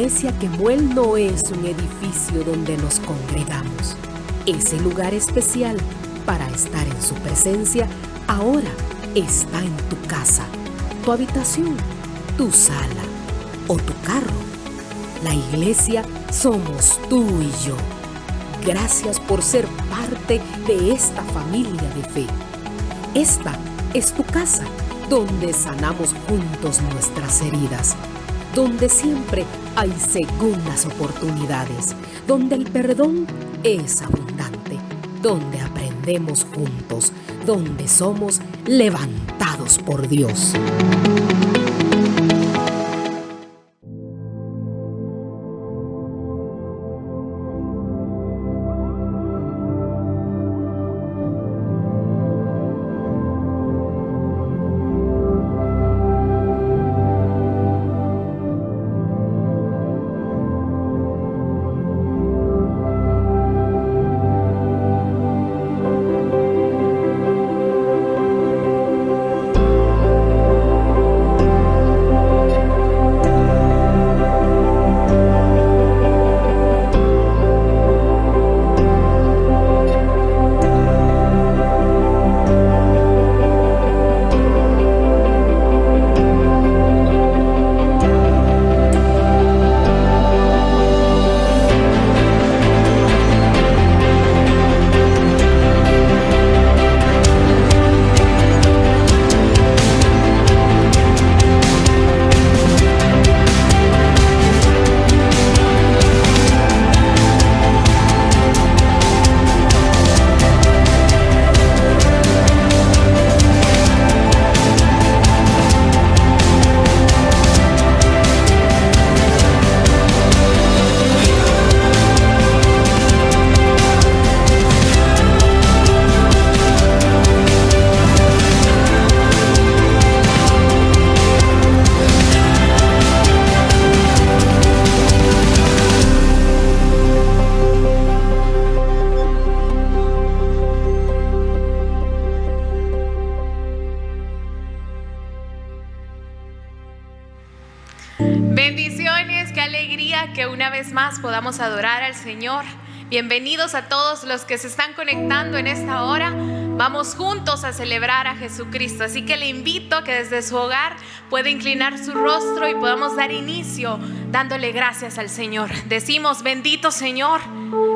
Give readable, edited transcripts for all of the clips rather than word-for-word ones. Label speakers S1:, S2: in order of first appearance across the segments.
S1: iglesia Kemuel no es un edificio donde nos congregamos. Ese lugar especial para estar en su presencia ahora está en tu casa, tu habitación, tu sala o tu carro. La iglesia somos tú y yo. Gracias por ser parte de esta familia de fe. Esta es tu casa, donde sanamos juntos nuestras heridas, donde siempre hay segundas oportunidades, donde el perdón es abundante, donde aprendemos juntos, donde somos levantados por Dios.
S2: Bendiciones, qué alegría que una vez más podamos adorar al Señor. Bienvenidos a todos los que se están conectando en esta hora. Vamos juntos a celebrar a Jesucristo. Así que le invito a que desde su hogar pueda inclinar su rostro y podamos dar inicio dándole gracias al Señor. Decimos: bendito Señor,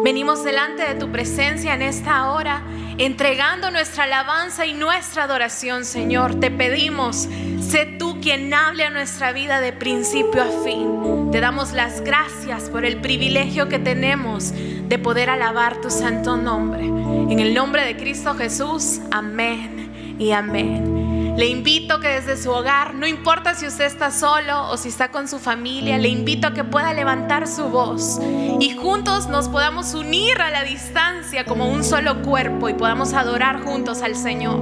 S2: venimos delante de tu presencia en esta hora, entregando nuestra alabanza y nuestra adoración, Señor. Te pedimos, sé tú quien hable a nuestra vida de principio a fin. Te damos las gracias por el privilegio que tenemos de poder alabar tu santo nombre. En el nombre de Cristo Jesús, amén y amén. Le invito que desde su hogar, no importa si usted está solo o si está con su familia, le invito a que pueda levantar su voz y juntos nos podamos unir a la distancia como un solo cuerpo y podamos adorar juntos al Señor.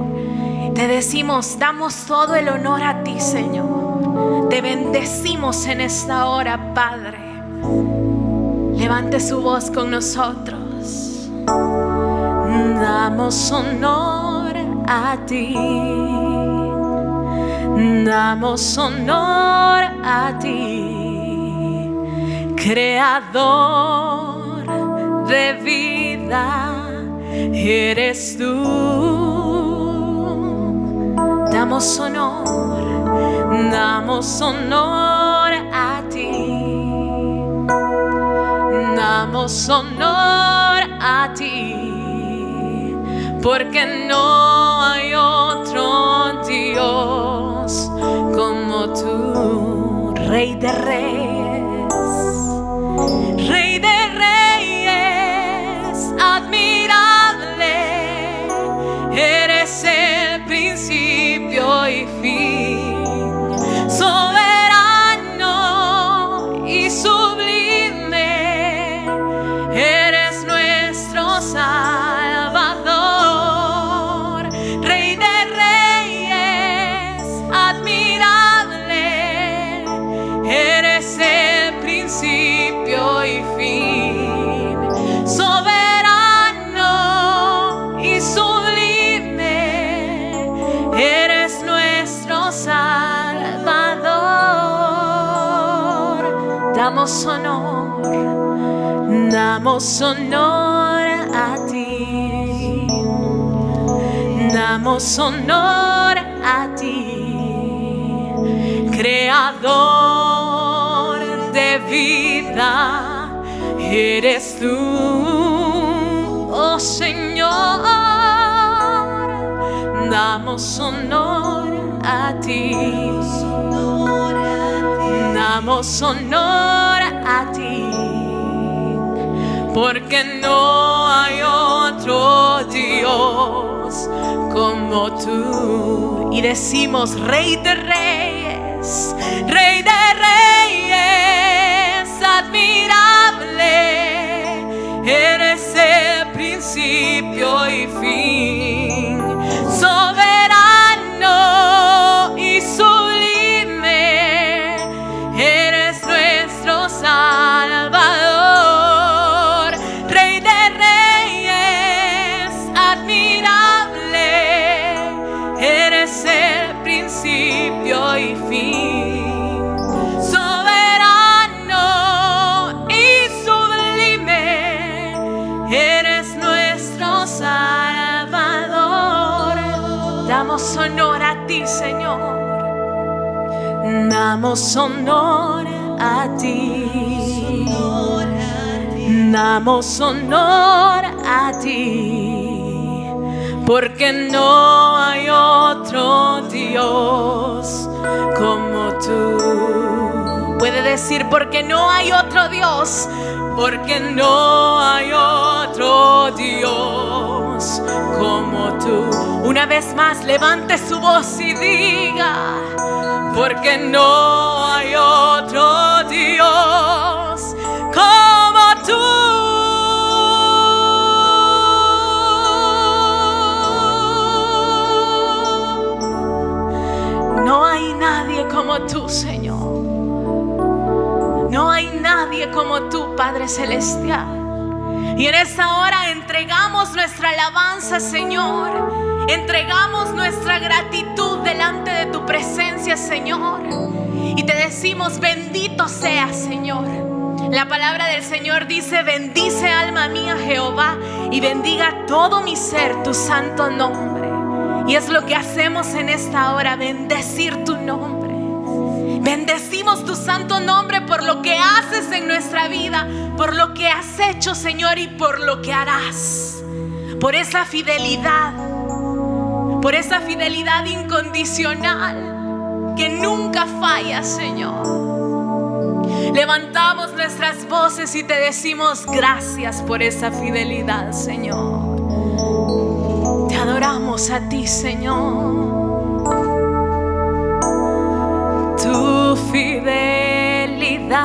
S2: Te decimos, damos todo el honor a ti, Señor. Te bendecimos en esta hora, Padre. Levante su voz con nosotros. Damos honor a ti. Damos honor a ti, Creador de vida, eres tú. Damos honor a ti. Damos honor a ti, porque no hay otro Dios como tú, Rey de Reyes, Rey de Reyes, admirable, eres el principio y fin, soberano y sublime, eres nuestro Salvador, Rey de Reyes, admirable, eres el Damos honor a ti. Damos honor a ti, Creador de vida, eres tú, oh Señor. Damos honor a ti. Damos honor a ti, porque no hay otro Dios como tú. Y decimos: Rey de Reyes, Rey de Reyes, admirable, eres el principio y fin, soberano y sublime, eres nuestro Salvador. Rey de Reyes, admirable, eres el principio y fin, soberano y sublime, eres nuestro Salvador. Damos honor a ti, Señor. Damos honor a ti. Damos honor a ti, porque no hay otro Dios como tú. Puede decir: porque no hay otro Dios, porque no hay otro Dios como tú. Una vez más, levante su voz y diga: porque no hay otro Dios como tú. No hay nadie como tú, Señor. No hay nadie como tú, Padre Celestial. Y en esta hora entregamos nuestra alabanza, Señor. Entregamos nuestra gratitud delante de tu presencia, Señor. Y te decimos: bendito seas, Señor. La palabra del Señor dice: bendice alma mía Jehová, y bendiga todo mi ser tu santo nombre. Y es lo que hacemos en esta hora: bendecir tu nombre. Bendecimos tu santo nombre por lo que haces en nuestra vida, por lo que has hecho, Señor, y por lo que harás. Por esa fidelidad incondicional que nunca falla, Señor. Levantamos nuestras voces y te decimos: gracias por esa fidelidad, Señor. Te adoramos a ti, Señor. Tu fidelidad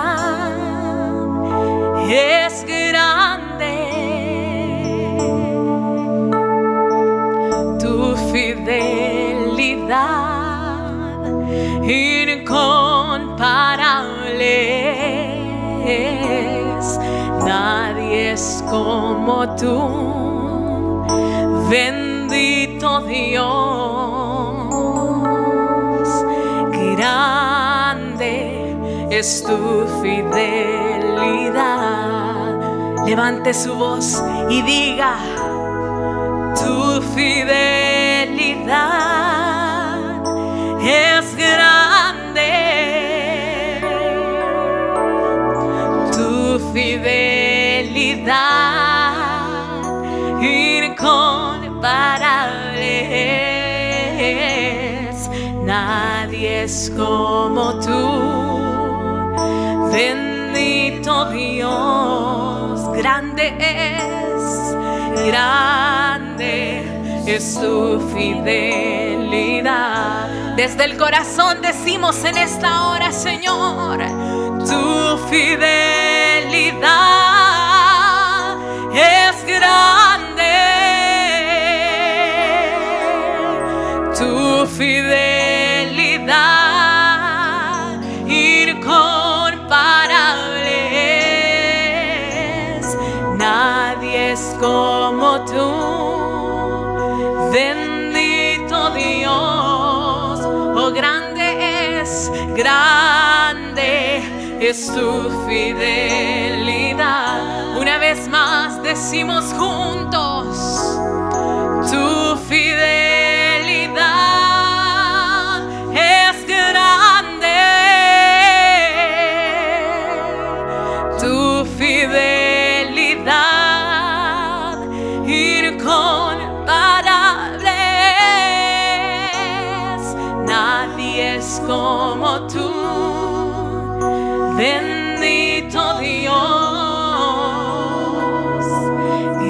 S2: es grande. Tu fidelidad incomparable es. Nadie es como tú, bendito Dios. Grande es tu fidelidad. Levante su voz y diga: tu fidelidad es grande. Tu fidelidad incomparable es. Nadie es como tú, bendito Dios. Grande es tu fidelidad. Desde el corazón decimos en esta hora: Señor, tu fidelidad es grande. Tu fidelidad incomparable es. Nadie es como tú, bendito Dios. Oh, grande es tu fidelidad. Una vez más decimos juntos, tu fidelidad es grande, tu fidelidad incomparable es. Nadie es como tú, bendito Dios.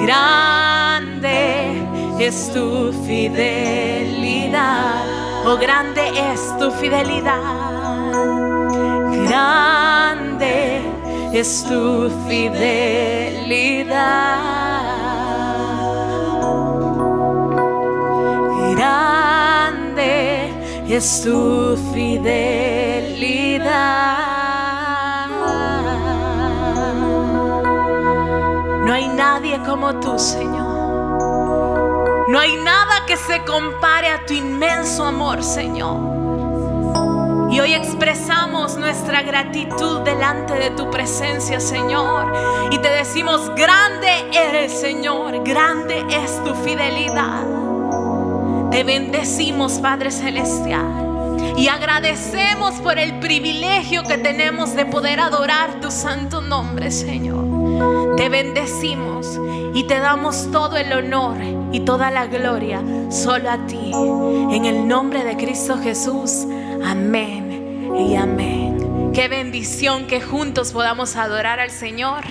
S2: Grande es tu fidelidad, oh grande es tu fidelidad. Grande es tu fidelidad. Grande es tu fidelidad. No hay nadie como tú, Señor. No hay nada que se compare a tu inmenso amor, Señor. Y hoy expresamos nuestra gratitud delante de tu presencia, Señor. Y te decimos, grande eres, Señor, grande es tu fidelidad. Te bendecimos, Padre Celestial, y agradecemos por el privilegio que tenemos de poder adorar tu santo nombre, Señor. Te bendecimos y te damos todo el honor y toda la gloria solo a ti. En el nombre de Cristo Jesús. Amén y amén. Qué bendición que juntos podamos adorar al Señor.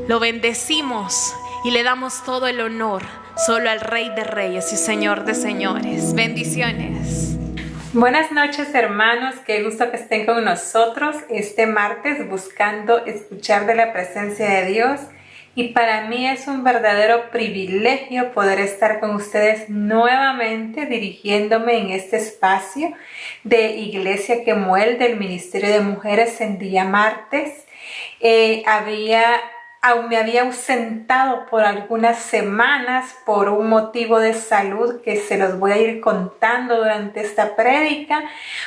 S2: Lo bendecimos y le damos todo el honor solo al Rey de Reyes y Señor de Señores. Bendiciones.
S3: Buenas noches, hermanos, qué gusto que estén con nosotros este martes buscando escuchar de la presencia de Dios. Y para mí es un verdadero privilegio poder estar con ustedes nuevamente dirigiéndome en este espacio de Iglesia Kemuel del Ministerio de Mujeres en día martes. Me había ausentado por algunas semanas por un motivo de salud que se los voy a ir contando durante esta prédica.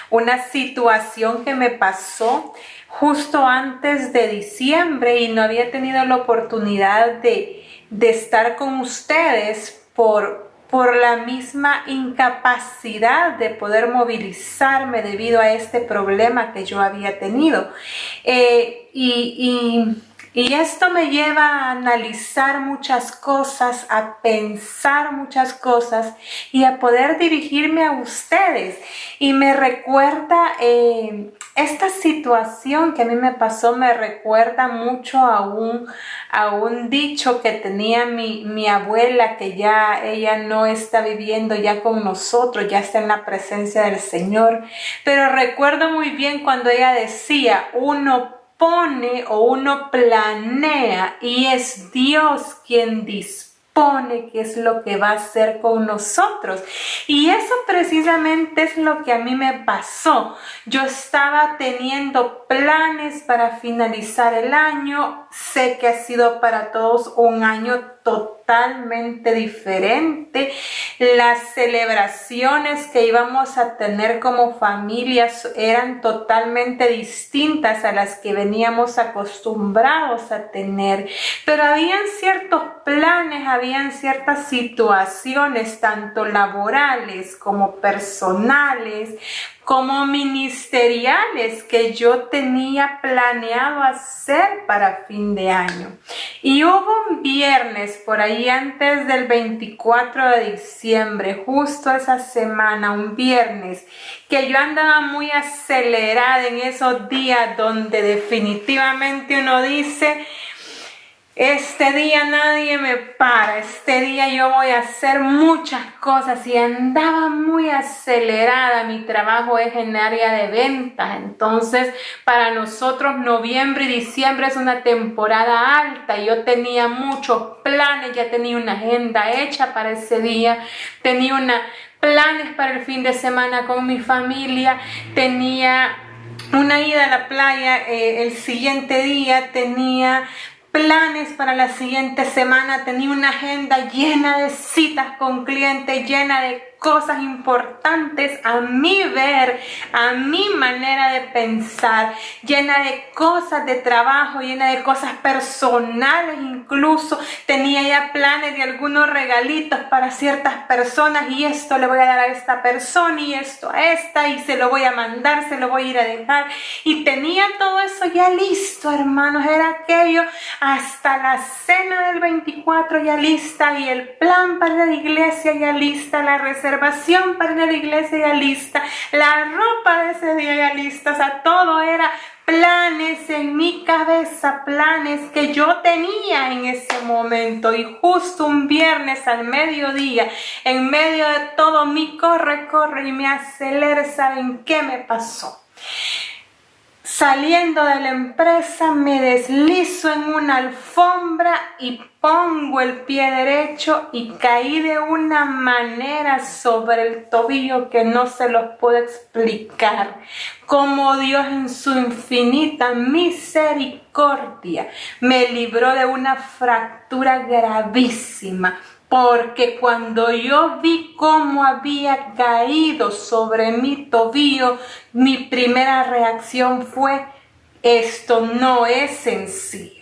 S3: Una situación que me pasó justo antes de diciembre y no había tenido la oportunidad de estar con ustedes por la misma incapacidad de poder movilizarme debido a este problema que yo había tenido. Y esto me lleva a analizar muchas cosas, a pensar muchas cosas y a poder dirigirme a ustedes. Y me recuerda, esta situación que a mí me pasó, me recuerda mucho a un dicho que tenía mi abuela, que ya ella no está viviendo ya con nosotros, ya está en la presencia del Señor. Pero recuerdo muy bien cuando ella decía, uno pone o uno planea y es Dios quien dispone qué es lo que va a hacer con nosotros. Y eso precisamente es lo que a mí me pasó. Yo estaba teniendo planes para finalizar el año. Sé que ha sido para todos un año totalmente diferente. Las celebraciones que íbamos a tener como familias eran totalmente distintas a las que veníamos acostumbrados a tener. Pero habían ciertos planes, habían ciertas situaciones, tanto laborales como personales, como ministeriales, que yo tenía planeado hacer para fin de año. Y hubo un viernes por ahí antes del 24 de diciembre, justo esa semana, un viernes, que yo andaba muy acelerada en esos días donde definitivamente uno dice, este día nadie me para, este día yo voy a hacer muchas cosas, y andaba muy acelerada. Mi trabajo es en área de ventas, entonces para nosotros noviembre y diciembre es una temporada alta. Yo tenía muchos planes, ya tenía una agenda hecha para ese día, tenía planes para el fin de semana con mi familia, tenía una ida a la playa el siguiente día, tenía planes para la siguiente semana, tenía una agenda llena de citas con clientes, llena de cosas importantes a mi ver, a mi manera de pensar, llena de cosas de trabajo, llena de cosas personales, incluso tenía ya planes de algunos regalitos para ciertas personas, y esto le voy a dar a esta persona y esto a esta, y se lo voy a mandar, se lo voy a ir a dejar, y tenía todo eso ya listo, hermanos. Era aquello, hasta la cena del 24 ya lista, y el plan para la iglesia ya lista, la reservación para ir a la iglesia ya lista, la ropa de ese día ya lista. O sea, todo era planes en mi cabeza, planes que yo tenía en ese momento. Y justo un viernes al mediodía, en medio de todo mi corre y me acelera, ¿saben qué me pasó? Saliendo de la empresa, me deslizo en una alfombra y pongo el pie derecho y caí de una manera sobre el tobillo que no se los puedo explicar. Como Dios en su infinita misericordia me libró de una fractura gravísima. Porque cuando yo vi cómo había caído sobre mi tobillo, mi primera reacción fue: esto no es sencillo.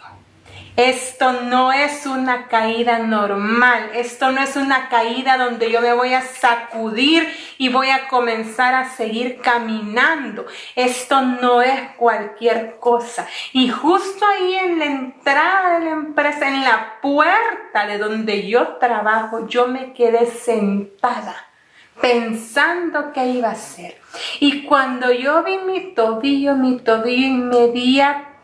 S3: Esto no es una caída normal. Esto no es una caída donde yo me voy a sacudir y voy a comenzar a seguir caminando. Esto no es cualquier cosa. Y justo ahí en la entrada de la empresa, en la puerta de donde yo trabajo, yo me quedé sentada pensando qué iba a hacer. Y cuando yo vi mi tobillo inmediatamente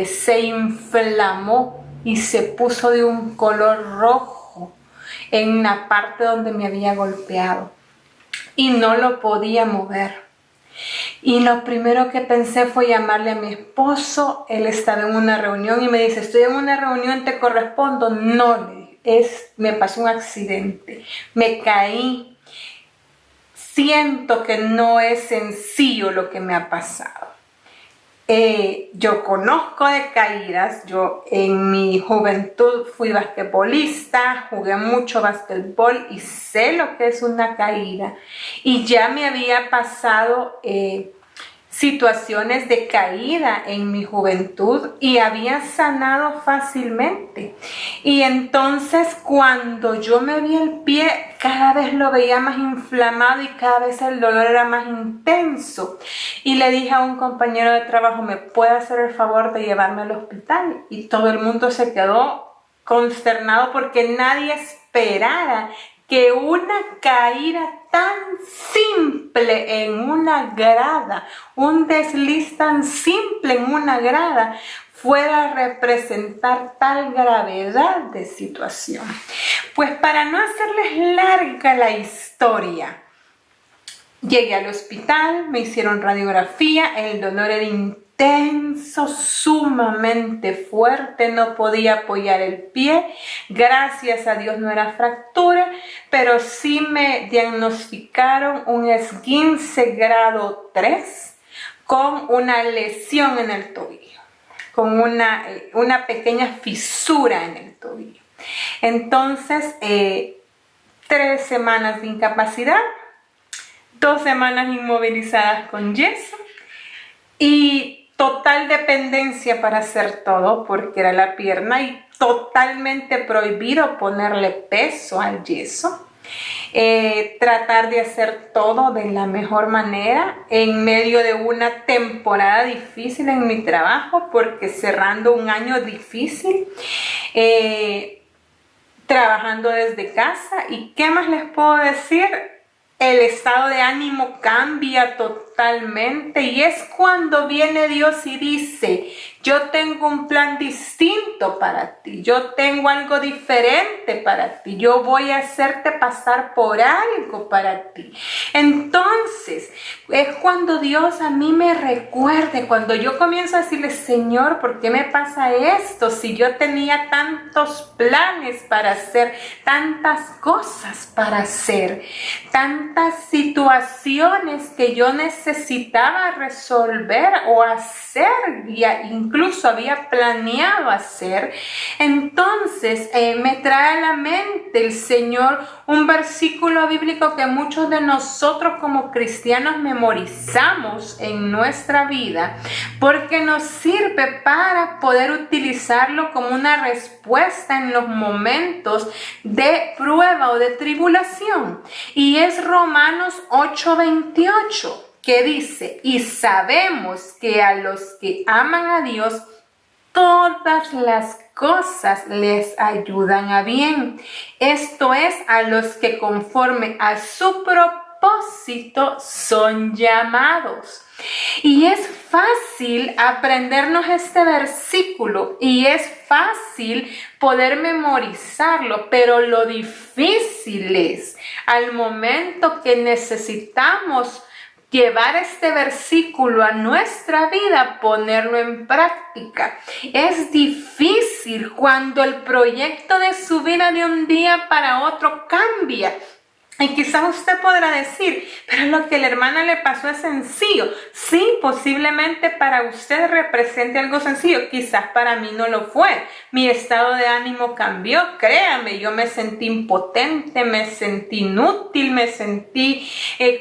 S3: se inflamó y se puso de un color rojo en la parte donde me había golpeado, y no lo podía mover. Y lo primero que pensé fue llamarle a mi esposo. Él estaba en una reunión y me dice: estoy en una reunión, ¿te correspondo? No, le dije, me pasó un accidente, me caí. Siento que no es sencillo lo que me ha pasado. Yo conozco de caídas. Yo en mi juventud fui basquetbolista, jugué mucho basquetbol y sé lo que es una caída. Y ya me había pasado situaciones de caída en mi juventud y había sanado fácilmente. Y entonces cuando yo me vi el pie, cada vez lo veía más inflamado y cada vez el dolor era más intenso. Y le dije a un compañero de trabajo: ¿me puede hacer el favor de llevarme al hospital? Y todo el mundo se quedó consternado porque nadie esperara que una caída tan simple en una grada, un desliz tan simple en una grada, fuera a representar tal gravedad de situación. Pues para no hacerles larga la historia, llegué al hospital, me hicieron radiografía, el dolor era intenso, sumamente fuerte, no podía apoyar el pie. Gracias a Dios no era fractura, pero sí me diagnosticaron un esguince grado 3 con una lesión en el tobillo, con una pequeña fisura en el tobillo. Entonces, 3 semanas de incapacidad, 2 semanas inmovilizadas con yeso y total dependencia para hacer todo porque era la pierna, y totalmente prohibido ponerle peso al yeso. Tratar de hacer todo de la mejor manera en medio de una temporada difícil en mi trabajo, porque cerrando un año difícil, trabajando desde casa. ¿Y qué más les puedo decir? El estado de ánimo cambia totalmente, y es cuando viene Dios y dice: yo tengo un plan distinto para ti, yo tengo algo diferente para ti, yo voy a hacerte pasar por algo para ti. Entonces es cuando Dios a mí me recuerde, cuando yo comienzo a decirle: Señor, ¿por qué me pasa esto? Si yo tenía tantos planes para hacer, tantas cosas para hacer, tantas situaciones que yo necesito necesitaba resolver o hacer, incluso había planeado hacer. Entonces me trae a la mente el Señor un versículo bíblico que muchos de nosotros como cristianos memorizamos en nuestra vida, porque nos sirve para poder utilizarlo como una respuesta en los momentos de prueba o de tribulación. Y es Romanos 8:28, que dice: y sabemos que a los que aman a Dios, todas las cosas les ayudan a bien. Esto es, a los que conforme a su propósito son llamados. Y es fácil aprendernos este versículo y es fácil poder memorizarlo, pero lo difícil es al momento que necesitamos llevar este versículo a nuestra vida, ponerlo en práctica. Es difícil cuando el proyecto de su vida de un día para otro cambia. Y quizás usted podrá decir, pero lo que a la hermana le pasó es sencillo. Sí, posiblemente para usted represente algo sencillo. Quizás para mí no lo fue. Mi estado de ánimo cambió. Créame, yo me sentí impotente, me sentí inútil, me sentí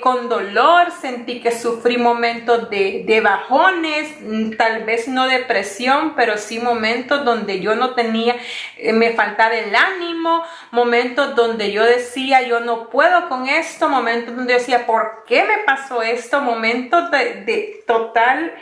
S3: con dolor, sentí que sufrí momentos de bajones, tal vez no depresión, pero sí momentos donde yo no tenía, me faltaba el ánimo, momentos donde yo decía, yo no puedo con esto, momentos donde yo decía, ¿por qué me pasó esto? Momentos de total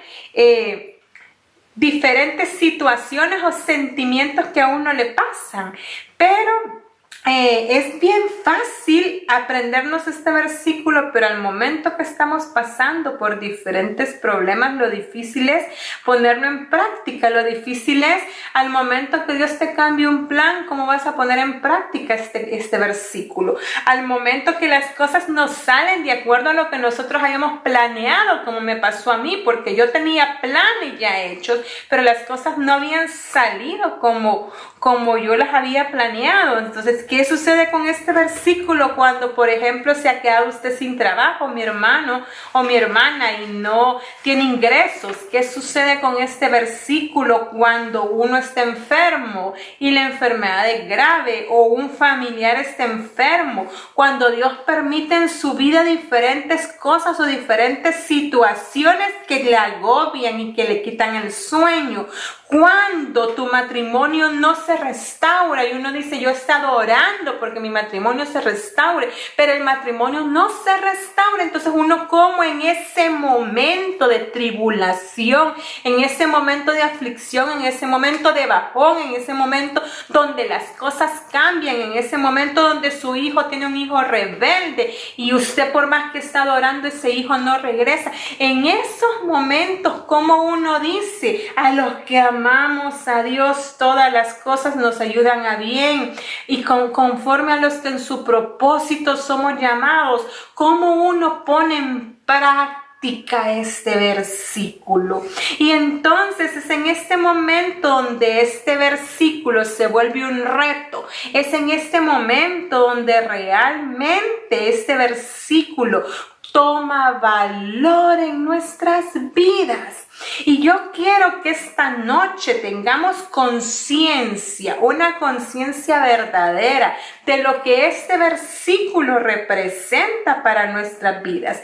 S3: diferentes situaciones o sentimientos que a uno le pasan, pero es bien fácil aprendernos este versículo, pero al momento que estamos pasando por diferentes problemas, lo difícil es ponerlo en práctica. Lo difícil es al momento que Dios te cambie un plan, ¿cómo vas a poner en práctica este versículo? Al momento que las cosas no salen de acuerdo a lo que nosotros habíamos planeado, como me pasó a mí, porque yo tenía planes ya hechos, pero las cosas no habían salido como yo las había planeado. Entonces, ¿qué sucede con este versículo cuando, por ejemplo, se ha quedado usted sin trabajo, mi hermano o mi hermana, y no tiene ingresos? ¿Qué sucede con este versículo cuando uno está enfermo y la enfermedad es grave o un familiar está enfermo? Cuando Dios permite en su vida diferentes cosas o diferentes situaciones que le agobian y que le quitan el sueño. Cuando tu matrimonio no se restaura y uno dice, yo he estado orando porque mi matrimonio se restaure, pero el matrimonio no se restaura, entonces uno como en ese momento de tribulación, en ese momento de aflicción, en ese momento de bajón, en ese momento donde las cosas cambian, en ese momento donde su hijo tiene un hijo rebelde y usted por más que está orando, ese hijo no regresa. En esos momentos, como uno dice, a los que amamos a Dios, todas las cosas nos ayudan a bien, y conforme a los que en su propósito somos llamados, como uno pone en práctica este versículo. Y entonces es en este momento donde este versículo se vuelve un reto, es en este momento donde realmente este versículo toma valor en nuestras vidas. Y yo quiero que esta noche tengamos conciencia, una conciencia verdadera de lo que este versículo representa para nuestras vidas.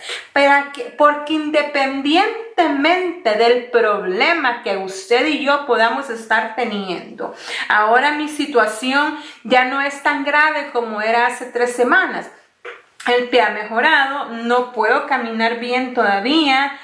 S3: Porque independientemente del problema que usted y yo podamos estar teniendo, ahora mi situación ya no es tan grave como era hace 3 semanas. El pie ha mejorado, no puedo caminar bien todavía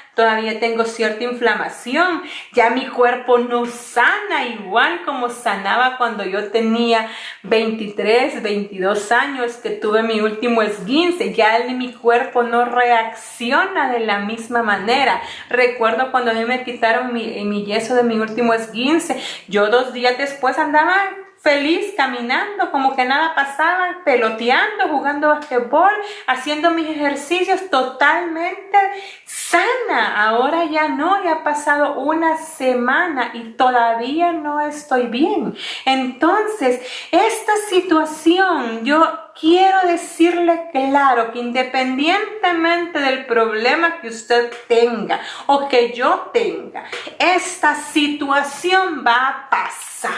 S3: tengo cierta inflamación, ya mi cuerpo no sana igual como sanaba cuando yo tenía 23, 22 años que tuve mi último esguince, ya mi cuerpo no reacciona de la misma manera. Recuerdo cuando a mí me quitaron mi yeso de mi último esguince, yo 2 días después andaba feliz caminando, como que nada pasaba, peloteando, jugando basquetbol, haciendo mis ejercicios, totalmente sana. Ahora ya no, ya ha pasado una semana y todavía no estoy bien. Entonces, esta situación, yo quiero decirle claro que independientemente del problema que usted tenga o que yo tenga, esta situación va a pasar.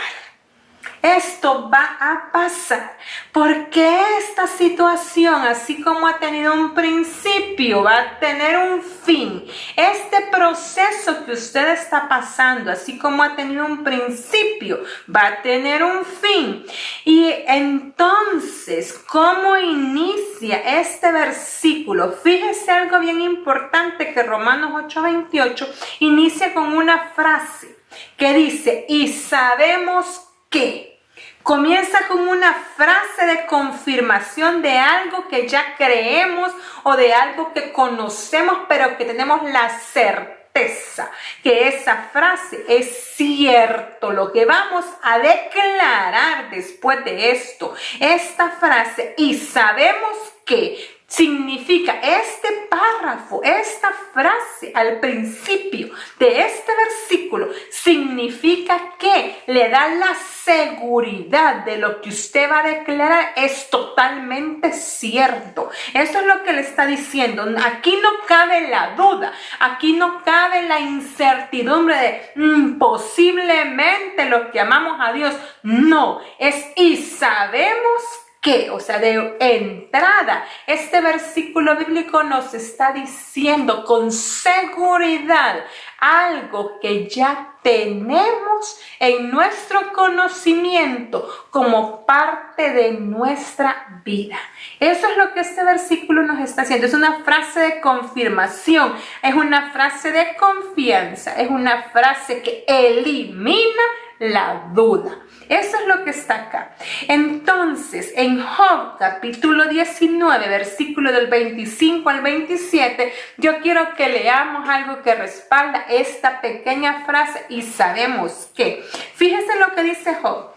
S3: Esto va a pasar porque esta situación, así como ha tenido un principio, va a tener un fin. Este proceso que usted está pasando, así como ha tenido un principio, va a tener un fin. Y entonces, ¿cómo inicia este versículo? Fíjese algo bien importante, que Romanos 8:28 inicia con una frase que dice, y sabemos que. Comienza con una frase de confirmación de algo que ya creemos o de algo que conocemos, pero que tenemos la certeza que esa frase es cierto. Lo que vamos a declarar después de esto, esta frase, y sabemos que, significa este párrafo, esta frase al principio de este versículo, significa que le da la seguridad de lo que usted va a declarar es totalmente cierto. Eso es lo que le está diciendo. Aquí no cabe la duda, aquí no cabe la incertidumbre de posiblemente lo que amamos a Dios. No, es y sabemos que, o sea, de entrada, este versículo bíblico nos está diciendo con seguridad algo que ya tenemos en nuestro conocimiento como parte de nuestra vida. Eso es lo que este versículo nos está haciendo. Es una frase de confirmación, es una frase de confianza, es una frase que elimina la duda. Eso es lo que está acá. Entonces, en Job, capítulo 19, versículo del 25 al 27, yo quiero que leamos algo que respalda esta pequeña frase y sabemos que. Fíjese lo que dice Job.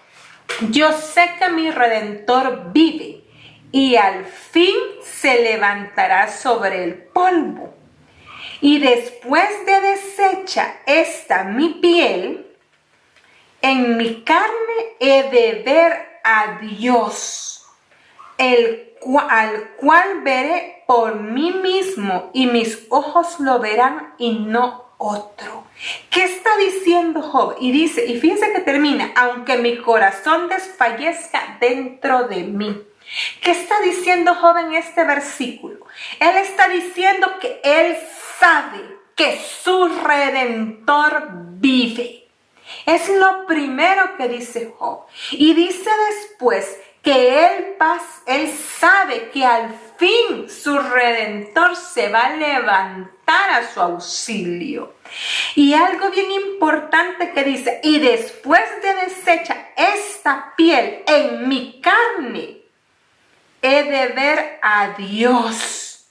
S3: Yo sé que mi Redentor vive y al fin se levantará sobre el polvo. Y después de deshecha esta mi piel, en mi carne he de ver a Dios, al cual veré por mí mismo, y mis ojos lo verán y no otro. ¿Qué está diciendo Job? Y dice, y fíjense que termina, aunque mi corazón desfallezca dentro de mí. ¿Qué está diciendo Job en este versículo? Él está diciendo que él sabe que su Redentor vive. Es lo primero que dice Job. Y dice después que él sabe que al fin su Redentor se va a levantar a su auxilio. Y algo bien importante que dice, y después de deshecha esta piel en mi carne, he de ver a Dios.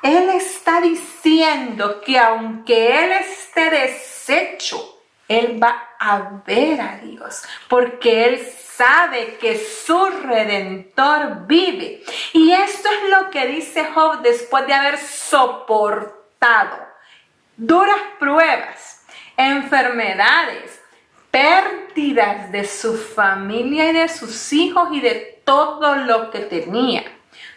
S3: Él está diciendo que aunque él esté deshecho, él va a ver a Dios, porque él sabe que su Redentor vive. Y esto es lo que dice Job después de haber soportado duras pruebas, enfermedades, pérdidas de su familia y de sus hijos y de todo lo que tenía.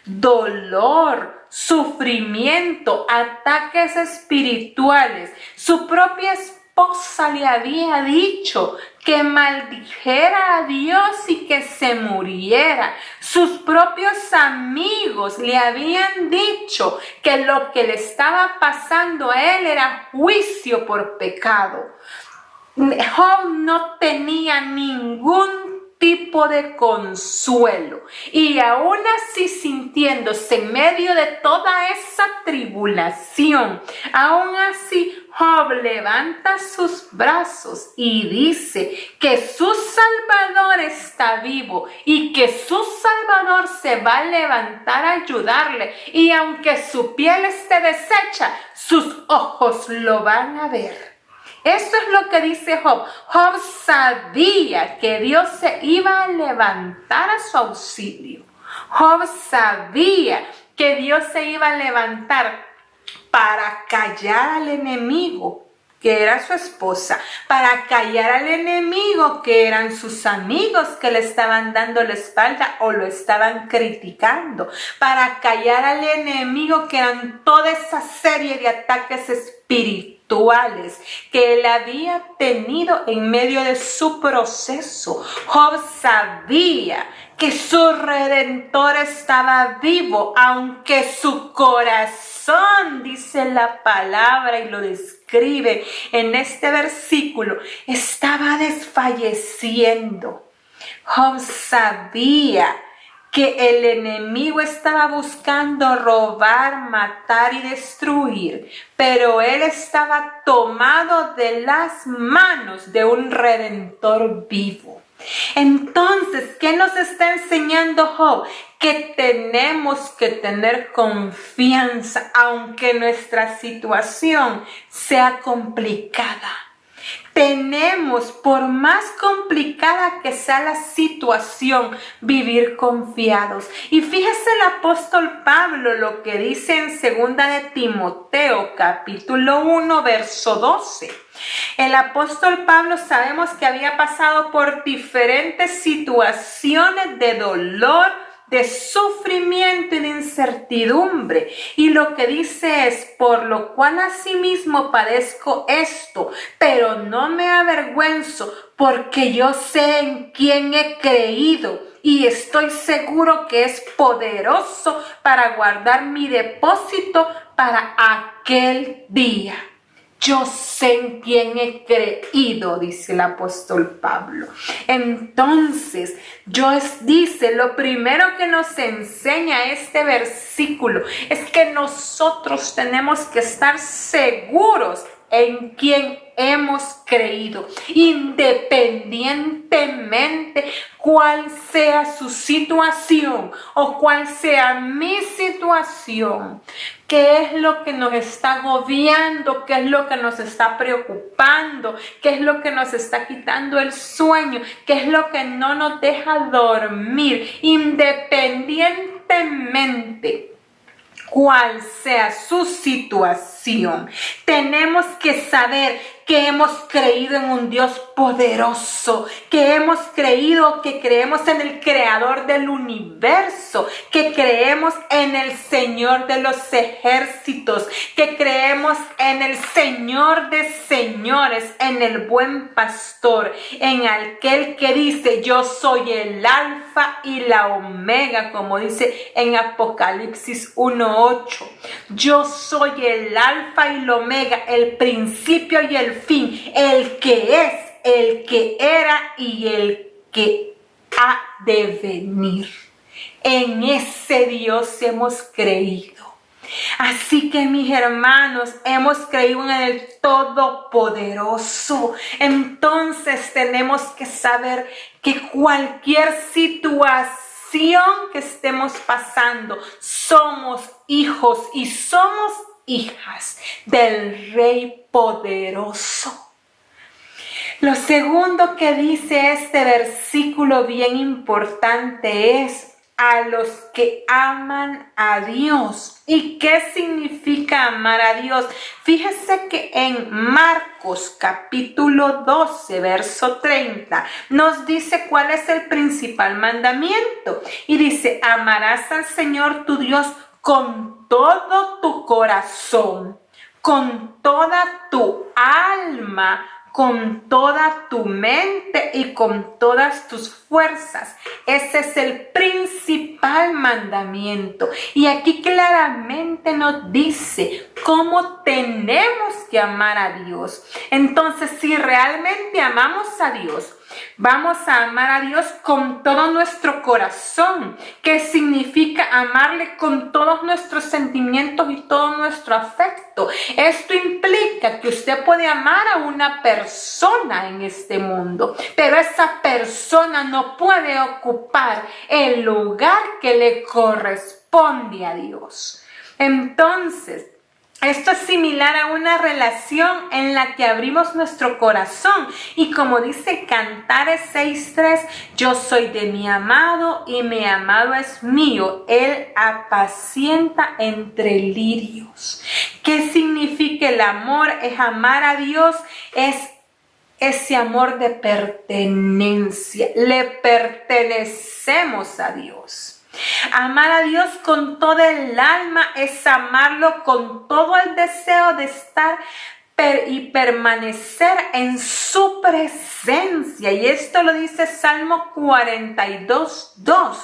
S3: Dolor, sufrimiento, ataques espirituales, su propia esposa le había dicho que maldijera a Dios y que se muriera. Sus propios amigos le habían dicho que lo que le estaba pasando a él era juicio por pecado. Job no tenía ningún tipo de consuelo, y aún así, sintiéndose en medio de toda esa tribulación, aún así Job levanta sus brazos y dice que su Salvador está vivo y que su Salvador se va a levantar a ayudarle, y aunque su piel esté deshecha, sus ojos lo van a ver. Esto es lo que dice Job. Job sabía que Dios se iba a levantar a su auxilio. Job sabía que Dios se iba a levantar para callar al enemigo, que era su esposa, para callar al enemigo, que eran sus amigos que le estaban dando la espalda o lo estaban criticando, para callar al enemigo, que eran toda esa serie de ataques espirituales que él había tenido en medio de su proceso. Job sabía que su Redentor estaba vivo, aunque su corazón, dice la palabra y lo describe en este versículo, estaba desfalleciendo. Job sabía que el enemigo estaba buscando robar, matar y destruir, pero él estaba tomado de las manos de un Redentor vivo. Entonces, ¿qué nos está enseñando Job? Que tenemos que tener confianza, aunque nuestra situación sea complicada. Tenemos, por más complicada que sea la situación, vivir confiados. Y fíjese el apóstol Pablo lo que dice en 2 de Timoteo, capítulo 1, verso 12. El apóstol Pablo sabemos que había pasado por diferentes situaciones de dolor, de sufrimiento y de incertidumbre. Y lo que dice es: por lo cual asimismo padezco esto, pero no me avergüenzo, porque yo sé en quién he creído y estoy seguro que es poderoso para guardar mi depósito para aquel día. Yo sé en quién he creído, dice el apóstol Pablo. Entonces, dice, lo primero que nos enseña este versículo es que nosotros tenemos que estar seguros en quien hemos creído, independientemente cuál sea su situación o cuál sea mi situación. ¿Qué es lo que nos está agobiando? ¿Qué es lo que nos está preocupando? ¿Qué es lo que nos está quitando el sueño? ¿Qué es lo que no nos deja dormir? Independientemente cuál sea su situación, tenemos que saber que hemos creído en un Dios poderoso, que hemos creído, que creemos en el Creador del universo, que creemos en el Señor de los ejércitos, que creemos en el Señor de señores, en el buen pastor, en aquel que dice: yo soy el alfa y la omega, como dice en Apocalipsis 1:8. Yo soy el alfa y la omega, el principio y el fin, el que es, el que era y el que ha de venir. En ese Dios hemos creído. Así que, mis hermanos, hemos creído en el Todopoderoso. Entonces tenemos que saber que cualquier situación que estemos pasando, somos hijos y somos hijas del Rey poderoso. Lo segundo que dice este versículo bien importante es: a los que aman a Dios. ¿Y qué significa amar a Dios? Fíjese que en Marcos capítulo 12, verso 30, nos dice cuál es el principal mandamiento. Y dice: amarás al Señor tu Dios con todo tu corazón, con toda tu alma, con toda tu mente y con todas tus fuerzas. Ese es el principal mandamiento. Y aquí claramente nos dice cómo tenemos que amar a Dios. Entonces, si realmente amamos a Dios, vamos a amar a Dios con todo nuestro corazón, que significa amarle con todos nuestros sentimientos y todo nuestro afecto. Esto implica que usted puede amar a una persona en este mundo, pero esa persona no puede ocupar el lugar que le corresponde a Dios. Entonces, Esto es similar a una relación en la que abrimos nuestro corazón. Y como dice Cantares 6:3, yo soy de mi amado y mi amado es mío. Él apacienta entre lirios. ¿Qué significa el amor? Es amar a Dios, es ese amor de pertenencia. Le pertenecemos a Dios. Amar a Dios con toda el alma es amarlo con todo el deseo de estar y permanecer en su presencia. Y esto lo dice Salmo 42:2.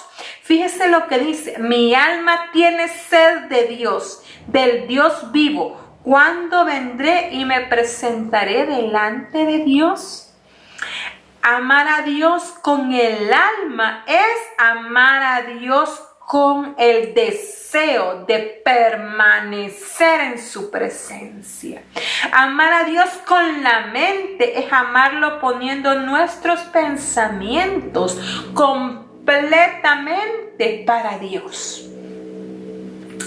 S3: Fíjese lo que dice: mi alma tiene sed de Dios, del Dios vivo. ¿Cuándo vendré y me presentaré delante de Dios? Amar a Dios con el alma es amar a Dios con el deseo de permanecer en su presencia. Amar a Dios con la mente es amarlo poniendo nuestros pensamientos completamente para Dios.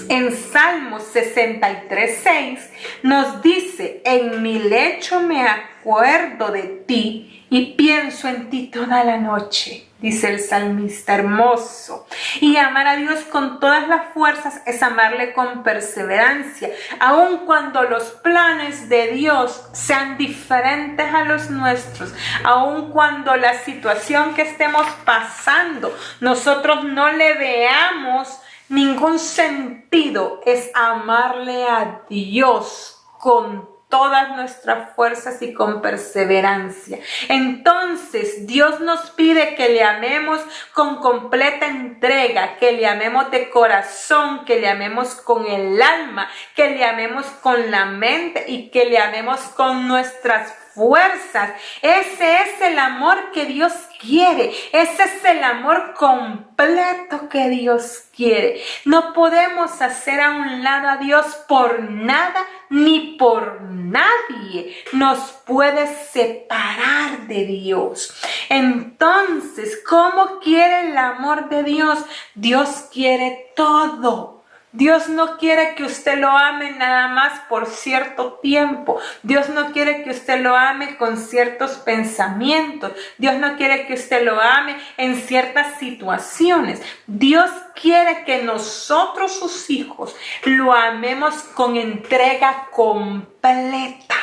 S3: En Salmo 63:6 nos dice: en mi lecho me acuerdo de ti y pienso en ti toda la noche, dice el salmista hermoso. Y amar a Dios con todas las fuerzas es amarle con perseverancia, aun cuando los planes de Dios sean diferentes a los nuestros, aun cuando la situación que estemos pasando nosotros no le veamos ningún sentido. Es amarle a Dios con todas nuestras fuerzas y con perseverancia. Entonces Dios nos pide que le amemos con completa entrega, que le amemos de corazón, que le amemos con el alma, que le amemos con la mente y que le amemos con nuestras fuerzas. Ese es el amor que Dios quiere. Ese es el amor completo que Dios quiere. No podemos hacer a un lado a Dios por nada ni por nadie. Nos puede separar de Dios. Entonces, ¿cómo quiere el amor de Dios? Dios quiere todo. Dios no quiere que usted lo ame nada más por cierto tiempo. Dios no quiere que usted lo ame con ciertos pensamientos. Dios no quiere que usted lo ame en ciertas situaciones. Dios quiere que nosotros, sus hijos, lo amemos con entrega completa.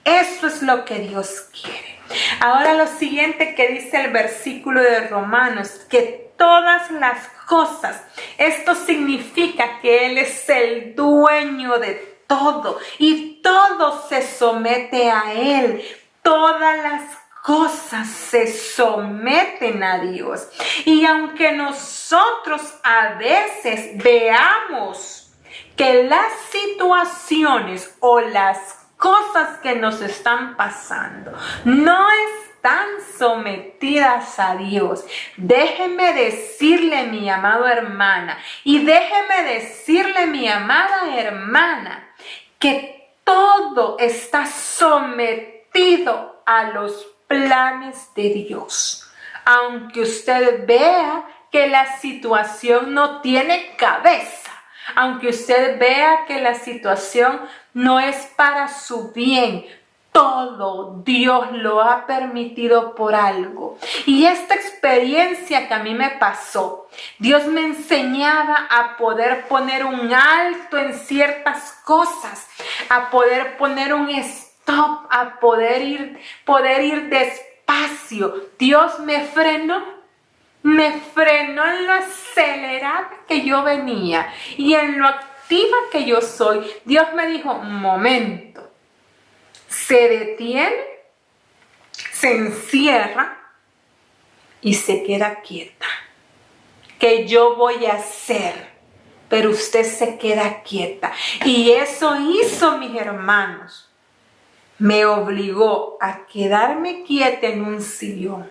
S3: Eso es lo que Dios quiere. Ahora lo siguiente que dice el versículo de Romanos, que todas las cosas, esto significa que Él es el dueño de todo y todo se somete a Él. Todas las cosas se someten a Dios. Y aunque nosotros a veces veamos que las situaciones o las cosas que nos están pasando no están sometidas a Dios, déjeme decirle, mi amada hermana, y déjeme decirle, mi amada hermana, que todo está sometido a los planes de Dios. Aunque usted vea que la situación no tiene cabeza, aunque usted vea que la situación no es para su bien, todo Dios lo ha permitido por algo. Y esta experiencia que a mí me pasó, Dios me enseñaba a poder poner un alto en ciertas cosas, a poder poner un stop, a poder ir despacio. Dios me frenó en lo acelerada que yo venía y en lo activa que yo soy. Dios me dijo: un momento. Se detiene, se encierra y se queda quieta. Que yo voy a hacer, pero usted se queda quieta. Y eso hizo, mis hermanos. Me obligó a quedarme quieta en un sillón,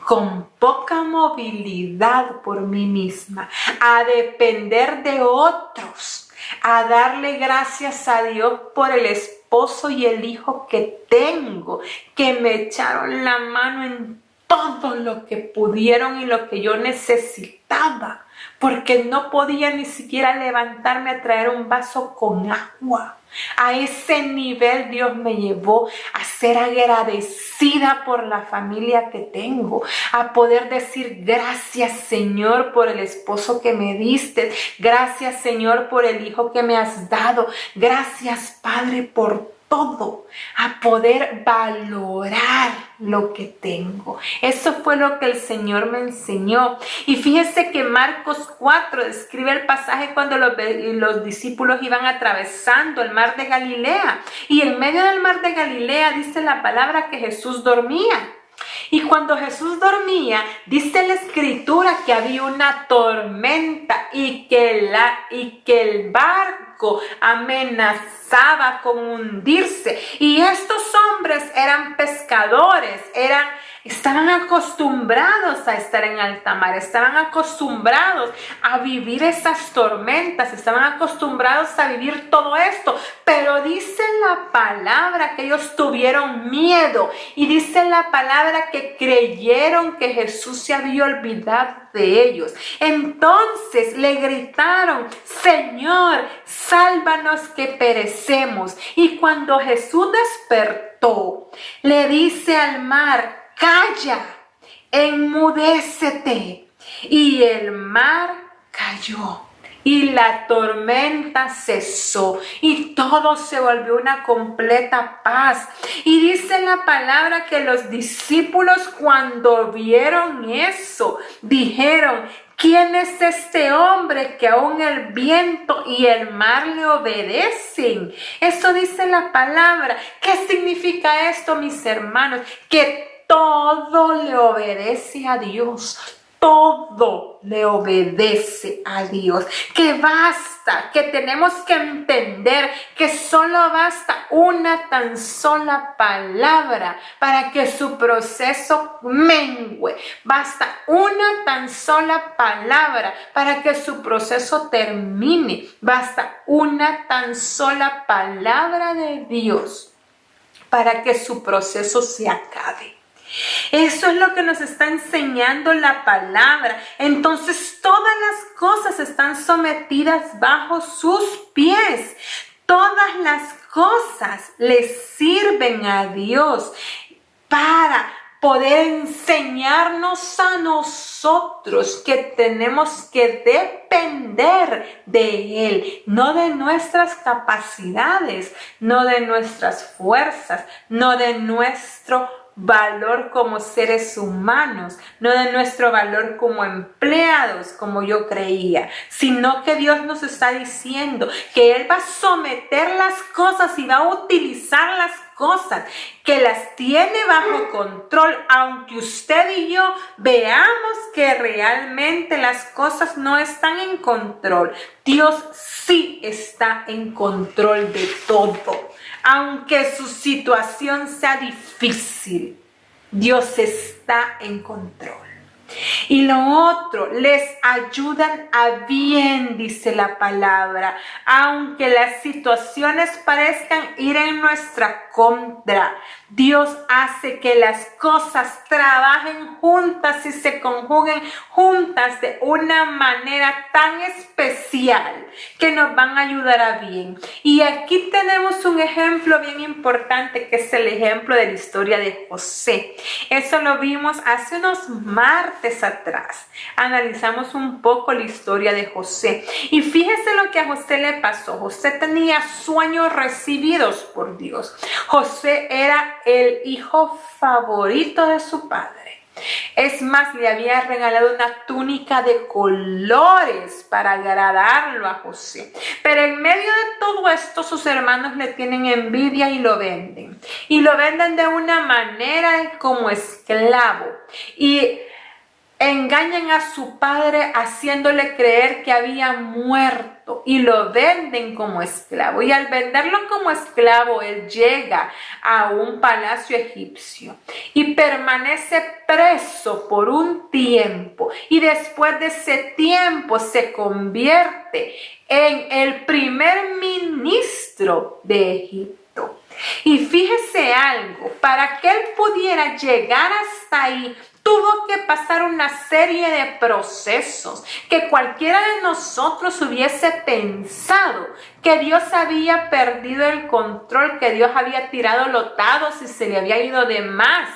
S3: con poca movilidad por mí misma, a depender de otros, a darle gracias a Dios por el esposo y el hijo que tengo, que me echaron la mano en todo lo que pudieron y lo que yo necesitaba, porque no podía ni siquiera levantarme a traer un vaso con agua. A ese nivel Dios me llevó a ser agradecida por la familia que tengo, a poder decir gracias, Señor, por el esposo que me diste, gracias, Señor, por el hijo que me has dado, gracias, Padre, por todo, a poder valorar lo que tengo. Eso fue lo que el Señor me enseñó. Y fíjese que Marcos 4 describe el pasaje cuando los discípulos iban atravesando el mar de Galilea. Y en medio del mar de Galilea dice la palabra que Jesús dormía. Y cuando Jesús dormía, dice la escritura que había una tormenta y que el barco amenazaba con hundirse. Y estos hombres eran pescadores, estaban acostumbrados a estar en alta mar, estaban acostumbrados a vivir esas tormentas, estaban acostumbrados a vivir todo esto, pero dice la palabra que ellos tuvieron miedo y dice la palabra que creyeron que Jesús se había olvidado de ellos. Entonces le gritaron: Señor, sálvanos que perecemos. Y cuando Jesús despertó, le dice al mar: calla, enmudécete. Y el mar cayó y la tormenta cesó y todo se volvió una completa paz. Y dice la palabra que los discípulos, cuando vieron eso, dijeron: ¿quién es este hombre que aún el viento y el mar le obedecen? Eso dice la palabra. ¿Qué significa esto, mis hermanos? Que todo le obedece a Dios. Todo le obedece a Dios. Que basta, que tenemos que entender que solo basta una tan sola palabra para que su proceso mengue. Basta una tan sola palabra para que su proceso termine. Basta una tan sola palabra de Dios para que su proceso se acabe. Eso es lo que nos está enseñando la palabra. Entonces todas las cosas están sometidas bajo sus pies. Todas las cosas le sirven a Dios para poder enseñarnos a nosotros que tenemos que depender de Él, no de nuestras capacidades, no de nuestras fuerzas, no de nuestro valor como seres humanos, no de nuestro valor como empleados, como yo creía, sino que Dios nos está diciendo que Él va a someter las cosas y va a utilizar las cosas, que las tiene bajo control, aunque usted y yo veamos que realmente las cosas no están en control. Dios sí está en control de todo. Aunque su situación sea difícil, Dios está en control. Y lo otro, les ayudan a bien, dice la palabra, aunque las situaciones parezcan ir en nuestra contra. Dios hace que las cosas trabajen juntas y se conjuguen juntas de una manera tan especial que nos van a ayudar a bien. Y aquí tenemos un ejemplo bien importante, que es el ejemplo de la historia de José. Eso lo vimos hace unos martes atrás. Analizamos un poco la historia de José. Y fíjese lo que a José le pasó. José tenía sueños recibidos por Dios. José era el hijo favorito de su padre. Es más, le había regalado una túnica de colores para agradarlo a José. Pero en medio de todo esto, sus hermanos le tienen envidia y lo venden. Y lo venden de una manera como esclavo. Y engañan a su padre haciéndole creer que había muerto y lo venden como esclavo. Y al venderlo como esclavo, él llega a un palacio egipcio y permanece preso por un tiempo. Y después de ese tiempo se convierte en el primer ministro de Egipto. Y fíjese algo, para que él pudiera llegar hasta ahí, tuvo que pasar una serie de procesos que cualquiera de nosotros hubiese pensado que Dios había perdido el control, que Dios había tirado los dados y se le había ido de más,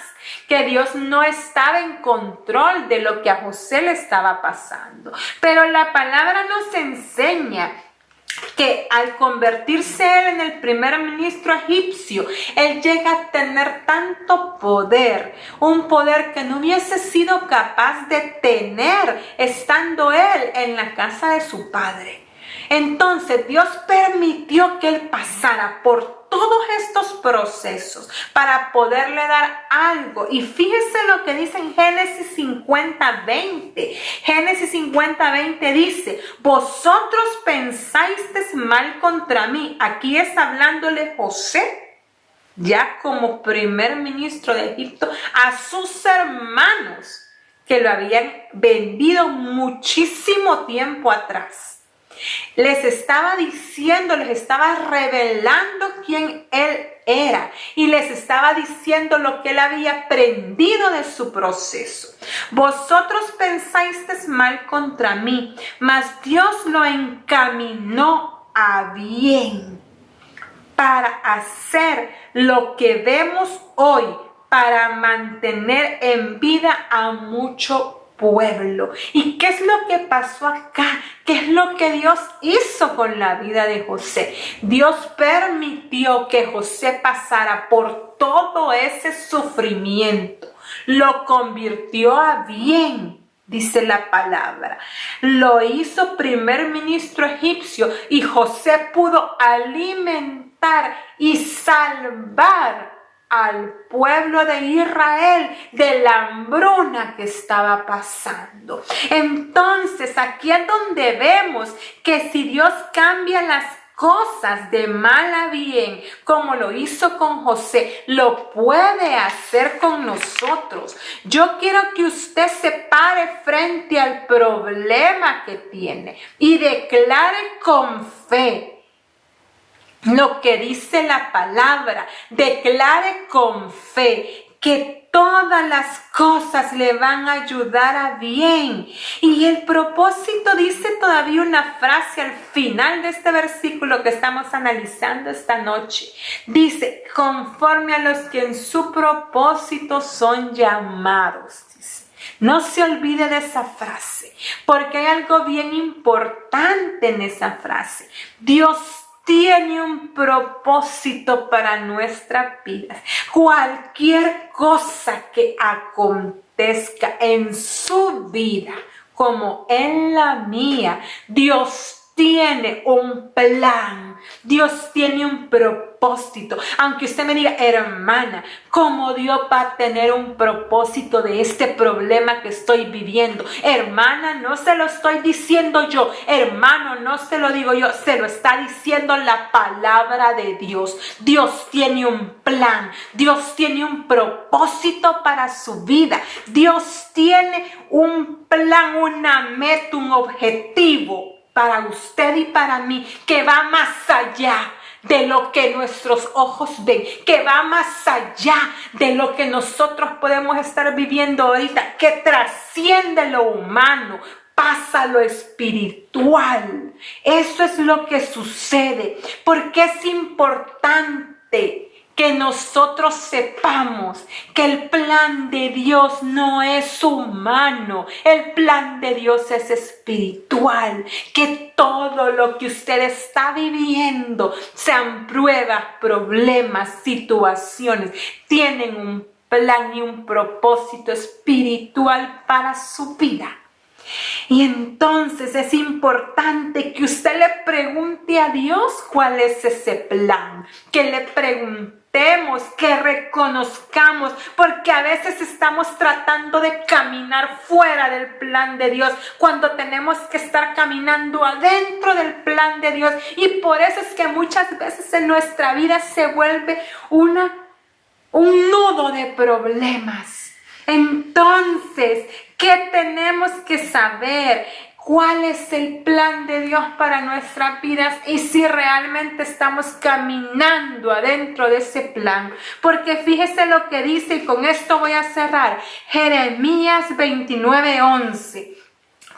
S3: que Dios no estaba en control de lo que a José le estaba pasando. Pero la palabra nos enseña que al convertirse él en el primer ministro egipcio, él llega a tener tanto poder, un poder que no hubiese sido capaz de tener estando él en la casa de su padre. Entonces Dios permitió que él pasara por todos estos procesos para poderle dar algo. Y fíjese lo que dice en Génesis 50:20. Génesis 50:20 dice: vosotros pensasteis mal contra mí. Aquí es hablándole José, ya como primer ministro de Egipto, a sus hermanos que lo habían vendido muchísimo tiempo atrás. Les estaba diciendo, les estaba revelando quién él era y les estaba diciendo lo que él había aprendido de su proceso. Vosotros pensasteis mal contra mí, mas Dios lo encaminó a bien para hacer lo que vemos hoy, para mantener en vida a mucho pueblo. ¿Y qué es lo que pasó acá? ¿Qué es lo que Dios hizo con la vida de José? Dios permitió que José pasara por todo ese sufrimiento. Lo convirtió a bien, dice la palabra. Lo hizo primer ministro egipcio y José pudo alimentar y salvar al pueblo de Israel de la hambruna que estaba pasando. Entonces, aquí es donde vemos que si Dios cambia las cosas de mal a bien, como lo hizo con José, lo puede hacer con nosotros. Yo quiero que usted se pare frente al problema que tiene y declare con fe lo que dice la palabra. Declare con fe que todas las cosas le van a ayudar a bien. Y el propósito dice todavía una frase al final de este versículo que estamos analizando esta noche. Dice: conforme a los que en su propósito son llamados. No se olvide de esa frase, porque hay algo bien importante en esa frase. Dios tiene un propósito para nuestras vidas. Cualquier cosa que acontezca en su vida, como en la mía, Dios tiene un plan. Dios tiene un propósito. Aunque usted me diga: hermana, ¿cómo Dios va a tener un propósito de este problema que estoy viviendo? Hermana, no se lo estoy diciendo yo. Hermano, no se lo digo yo. Se lo está diciendo la palabra de Dios. Dios tiene un plan. Dios tiene un propósito para su vida. Dios tiene un plan, una meta, un objetivo para usted y para mí, que va más allá de lo que nuestros ojos ven, que va más allá de lo que nosotros podemos estar viviendo ahorita, que trasciende lo humano, pasa a lo espiritual. Eso es lo que sucede, porque es importante que nosotros sepamos que el plan de Dios no es humano, el plan de Dios es espiritual, que todo lo que usted está viviendo, sean pruebas, problemas, situaciones, tienen un plan y un propósito espiritual para su vida. Y entonces es importante que usted le pregunte a Dios cuál es ese plan, que le preguntemos, que reconozcamos, porque a veces estamos tratando de caminar fuera del plan de Dios, cuando tenemos que estar caminando adentro del plan de Dios. Y por eso es que muchas veces en nuestra vida se vuelve un nudo de problemas. Entonces, ¿qué tenemos que saber? cuál es el plan de Dios para nuestras vidas y si realmente estamos caminando adentro de ese plan. Porque fíjese lo que dice, y con esto voy a cerrar, Jeremías 29:11.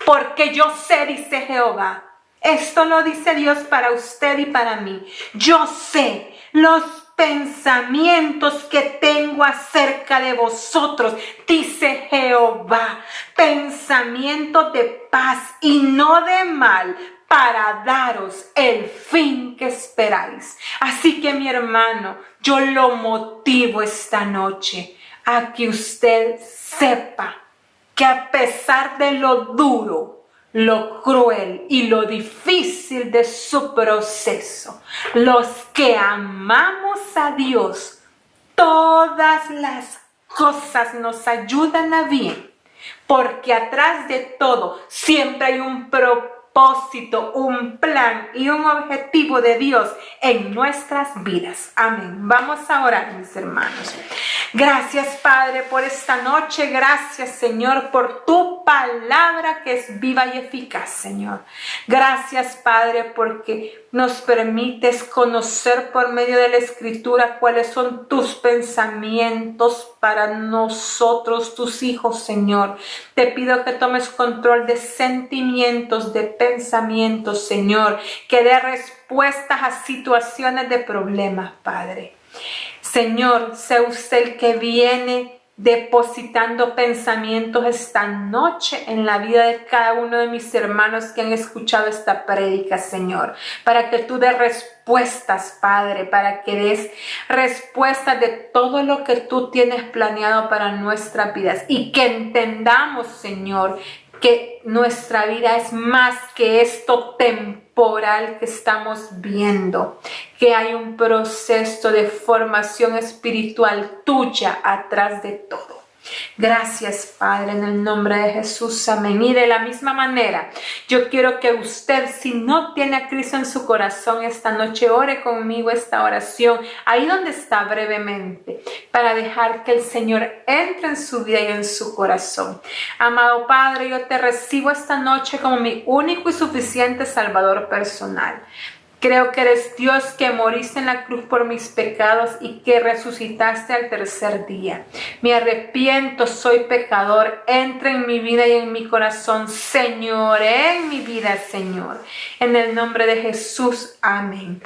S3: Porque yo sé, dice Jehová, esto lo dice Dios para usted y para mí. Yo sé los pensamientos que tengo acerca de vosotros, dice Jehová, pensamientos de paz y no de mal, para daros el fin que esperáis. Así que mi hermano, yo lo motivo esta noche a que usted sepa que a pesar de lo duro, lo cruel y lo difícil de su proceso, los que amamos a Dios, todas las cosas nos ayudan a bien, porque atrás de todo siempre hay un propósito, un plan y un objetivo de Dios en nuestras vidas. Amén. Vamos a orar, mis hermanos. Gracias, Padre, por esta noche. Gracias, Señor, por tu palabra que es viva y eficaz, Señor. Gracias, Padre, porque nos permites conocer por medio de la Escritura cuáles son tus pensamientos para nosotros, tus hijos, Señor. Te pido que tomes control de sentimientos, de pensamientos, Señor, que dé respuestas a situaciones de problemas, Padre. Señor, sea usted el que viene depositando pensamientos esta noche en la vida de cada uno de mis hermanos que han escuchado esta prédica, Señor, para que tú des respuestas, Padre, para que des respuestas de todo lo que tú tienes planeado para nuestras vidas y que entendamos, Señor, que nuestra vida es más que esto temporal que estamos viendo, que hay un proceso de formación espiritual tuya atrás de todo. Gracias, Padre, en el nombre de Jesús, amén. Y de la misma manera, yo quiero que usted, si no tiene a Cristo en su corazón esta noche, ore conmigo esta oración, ahí donde está brevemente, para dejar que el Señor entre en su vida y en su corazón. Amado Padre, yo te recibo esta noche como mi único y suficiente Salvador personal. Creo que eres Dios, que moriste en la cruz por mis pecados y que resucitaste al tercer día. Me arrepiento, soy pecador. Entra en mi vida y en mi corazón, Señor, en mi vida, Señor. En el nombre de Jesús, amén.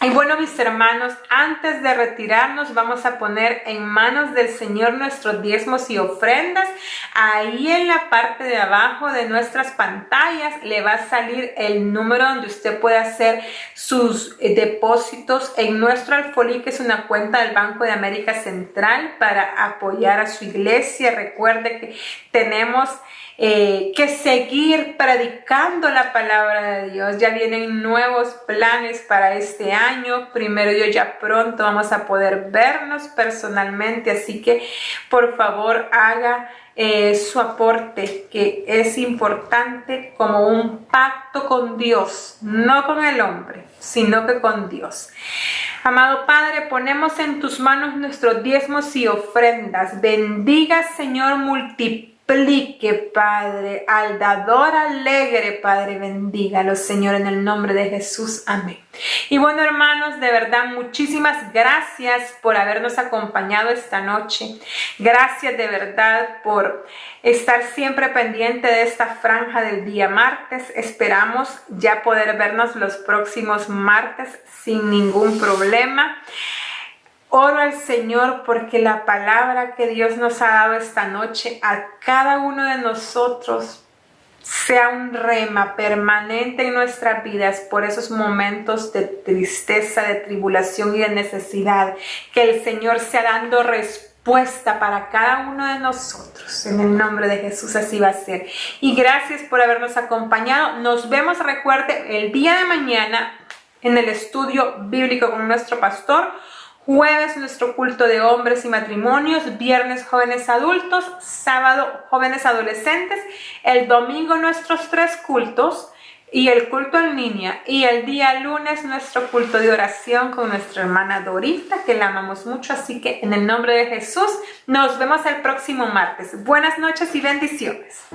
S3: Y bueno, mis hermanos, antes de retirarnos, vamos a poner en manos del Señor nuestros diezmos y ofrendas. Ahí en la parte de abajo de nuestras pantallas le va a salir el número donde usted puede hacer sus depósitos en nuestro Alfolí, que es una cuenta del Banco de América Central, para apoyar a su iglesia. Recuerde que tenemos que seguir predicando la palabra de Dios. Ya vienen nuevos planes para este año. Primero Dios, ya pronto vamos a poder vernos personalmente, así que por favor haga su aporte, que es importante, como un pacto con Dios, no con el hombre, sino que con Dios. Amado Padre, ponemos en tus manos nuestros diezmos y ofrendas. Bendiga, Señor, multiplique, Padre, al dador alegre, Padre, bendígalo, Señor, en el nombre de Jesús, amén. Y bueno, hermanos, de verdad, muchísimas gracias por habernos acompañado esta noche. Gracias de verdad por estar siempre pendiente de esta franja del día martes. Esperamos ya poder vernos los próximos martes sin ningún problema. Oro al Señor porque la palabra que Dios nos ha dado esta noche a cada uno de nosotros sea un rema permanente en nuestras vidas por esos momentos de tristeza, de tribulación y de necesidad. Que el Señor sea dando respuesta para cada uno de nosotros. En el nombre de Jesús así va a ser. Y gracias por habernos acompañado. Nos vemos, recuerde, el día de mañana en el estudio bíblico con nuestro pastor. Jueves nuestro culto de hombres y matrimonios, viernes jóvenes adultos, sábado jóvenes adolescentes, el domingo nuestros 3 cultos y el culto en línea, y el día lunes nuestro culto de oración con nuestra hermana Dorita, que la amamos mucho. Así que en el nombre de Jesús nos vemos el próximo martes. Buenas noches y bendiciones.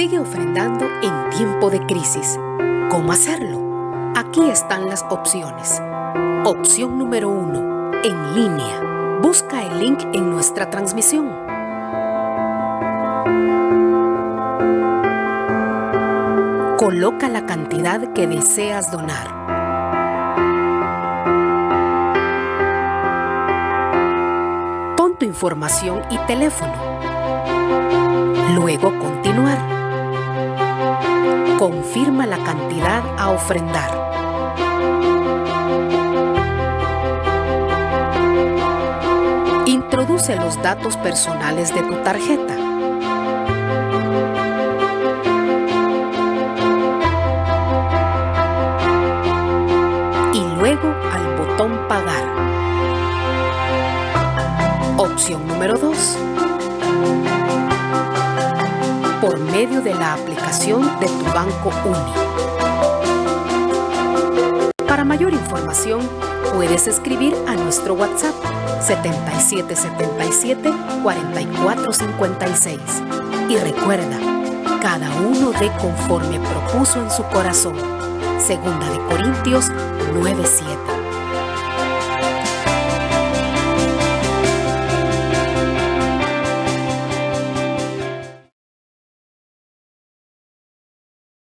S1: Sigue ofrendando en tiempo de crisis. ¿Cómo hacerlo? Aquí están las opciones. Opción número 1. En línea. Busca el link en nuestra transmisión. Coloca la cantidad que deseas donar. Pon tu información y teléfono. Luego continuar. Confirma la cantidad a ofrendar. Introduce los datos personales de tu tarjeta. Y luego al botón Pagar. Opción número 2. Por medio de la aplicación de tu Banco Uni. Para mayor información, puedes escribir a nuestro WhatsApp 7777-4456. Y recuerda, cada uno dé conforme propuso en su corazón. Segunda de Corintios 9:7.